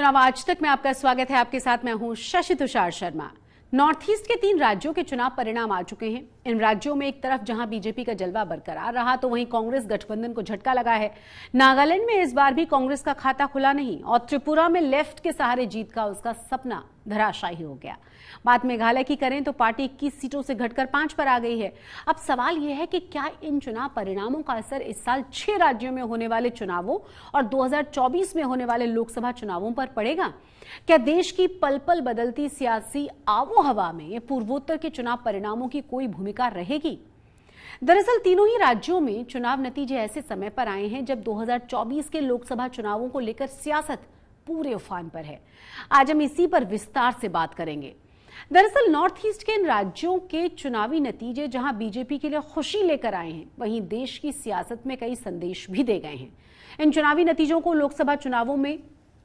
चुनाव आज तक में आपका स्वागत है। आपके साथ मैं हूं शशि तुषार शर्मा। नॉर्थ ईस्ट के 3 राज्यों के चुनाव परिणाम आ चुके हैं। इन राज्यों में एक तरफ जहां बीजेपी का जलवा बरकरार रहा तो वहीं कांग्रेस गठबंधन को झटका लगा है। नागालैंड में इस बार भी कांग्रेस का खाता खुला नहीं और त्रिपुरा में लेफ्ट के सहारे जीत का उसका सपना धराशायी हो गया। बात मेघालय की करें तो पार्टी 21 सीटों से घटकर 5 पर आ गई है। अब सवाल यह है कि क्या इन चुनाव परिणामों का असर इस साल 6 राज्यों में होने वाले चुनावों और 2024 में होने वाले लोकसभा चुनावों पर पड़ेगा? क्या देश की पल पल बदलती सियासी आवो हवा में पूर्वोत्तर के चुनाव परिणामों की कोई भूमिका रहेगी? दरअसल तीनों ही राज्यों में चुनाव नतीजे ऐसे समय पर आए हैं जब 2024 के लोकसभा चुनावों को लेकर सियासत पूरे उफान पर है। आज हम इसी पर विस्तार से बात करेंगे। दरअसल नॉर्थ ईस्ट के इन राज्यों के चुनावी नतीजे जहां बीजेपी के लिए खुशी लेकर आए हैं, वहीं देश की सियासत में कई संदेश भी दे गए हैं। इन चुनावी नतीजों को लोकसभा चुनावों में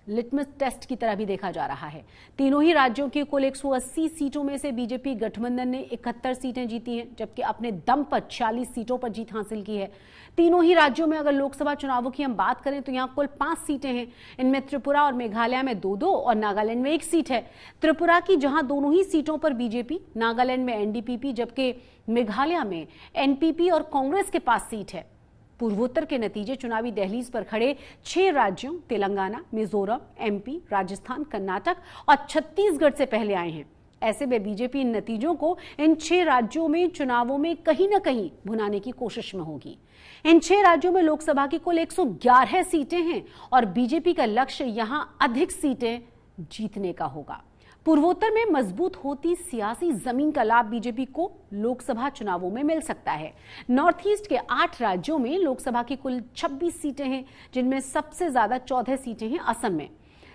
लिटमस टेस्ट की तरह भी देखा जा रहा है। तीनों ही राज्यों की कुल 180 सीटों में से बीजेपी गठबंधन ने 71 सीटें जीती हैं, जबकि अपने दम पर 46 सीटों पर जीत हासिल की है। तीनों ही राज्यों में अगर लोकसभा चुनावों की हम बात करें तो यहाँ कुल 5 सीटें हैं। इनमें त्रिपुरा और मेघालय में 2-2 और नागालैंड में 1 सीट है। त्रिपुरा की जहां दोनों ही सीटों पर बीजेपी, नागालैंड में एनडीपीपी, जबकि मेघालय में एनपीपी और कांग्रेस के पास सीट है। पूर्वोत्तर के नतीजे चुनावी दहलीज पर खड़े 6 राज्यों तेलंगाना, मिजोरम, एमपी, राजस्थान, कर्नाटक और छत्तीसगढ़ से पहले आए हैं। ऐसे में बीजेपी इन नतीजों को इन 6 राज्यों में चुनावों में कहीं न कहीं भुनाने की कोशिश में होगी। इन 6 राज्यों में लोकसभा की कुल 111 सीटें हैं और बीजेपी का लक्ष्य यहां अधिक सीटें जीतने का होगा। पूर्वोत्तर में मजबूत होती सियासी जमीन का लाभ बीजेपी को लोकसभा चुनावों में मिल सकता है। नॉर्थ ईस्ट के 8 राज्यों में लोकसभा की कुल 26 सीटें हैं, जिनमें सबसे ज्यादा 14 सीटें हैं असम में।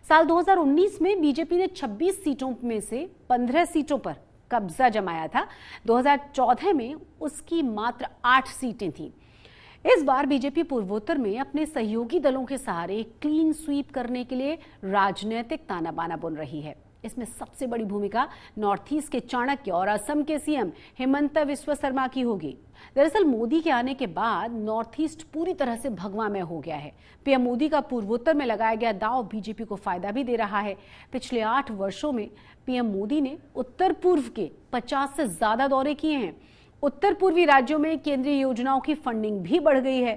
साल 2019 में बीजेपी ने 26 सीटों में से 15 सीटों पर कब्जा जमाया था। 2014 में उसकी मात्र 8 सीटें थीं। इस बार बीजेपी पूर्वोत्तर में अपने सहयोगी दलों के सहारे क्लीन स्वीप करने के लिए राजनीतिक ताना बाना बुन रही है। इसमें सबसे बड़ी भूमिका नॉर्थ ईस्ट के चाणक्य और असम के सीएम हिमंता बिस्वा शर्मा की होगी। दरअसल मोदी के आने के बाद नॉर्थ ईस्ट पूरी तरह से भगवामय हो गया है। पीएम मोदी का पूर्वोत्तर में लगाया गया दांव बीजेपी को फायदा भी दे रहा है। पिछले 8 वर्षों में पीएम मोदी ने उत्तर पूर्व के 50 से ज्यादा दौरे किए हैं। उत्तर पूर्वी राज्यों में केंद्रीय योजनाओं की फंडिंग भी बढ़ गई है।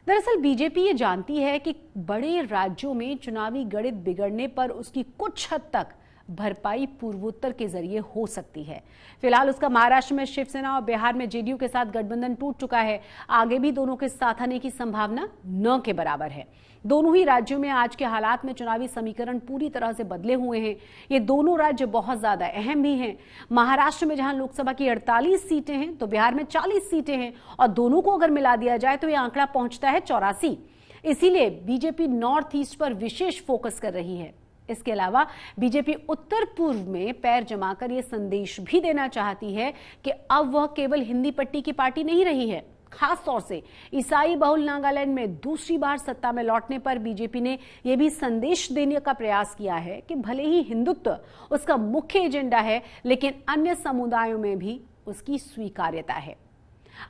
दरअसल बीजेपी ये जानती है कि बड़े राज्यों में चुनावी गणित बिगड़ने पर उसकी कुछ हद तक भरपाई पूर्वोत्तर के जरिए हो सकती है। फिलहाल उसका महाराष्ट्र में शिवसेना और बिहार में जेडीयू के साथ गठबंधन टूट चुका है। आगे भी दोनों के साथ आने की संभावना न के बराबर है। दोनों ही राज्यों में आज के हालात में चुनावी समीकरण पूरी तरह से बदले हुए हैं। ये दोनों राज्य बहुत ज्यादा अहम भी हैं। महाराष्ट्र में जहां लोकसभा की 48 सीटें हैं तो बिहार में 40 सीटें हैं और दोनों को अगर मिला दिया जाए तो यह आंकड़ा पहुंचता है 84। इसीलिए बीजेपी नॉर्थ ईस्ट पर विशेष फोकस कर रही है। इसके अलावा बीजेपी उत्तर पूर्व में पैर जमाकर यह संदेश भी देना चाहती है कि अब वह केवल हिंदी पट्टी की पार्टी नहीं रही है। खास तौर से ईसाई बहुल नागालैंड में दूसरी बार सत्ता में लौटने पर बीजेपी ने यह भी संदेश देने का प्रयास किया है कि भले ही हिंदुत्व उसका मुख्य एजेंडा है, लेकिन अन्य समुदायों में भी उसकी स्वीकार्यता है।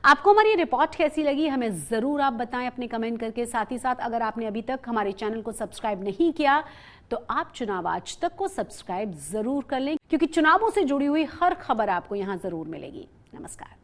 आपको हमारी रिपोर्ट कैसी लगी हमें जरूर आप बताएं अपने कमेंट करके। साथ ही साथ अगर आपने अभी तक हमारे चैनल को सब्सक्राइब नहीं किया तो आप चुनाव आज तक को सब्सक्राइब जरूर कर लें, क्योंकि चुनावों से जुड़ी हुई हर खबर आपको यहां जरूर मिलेगी। नमस्कार।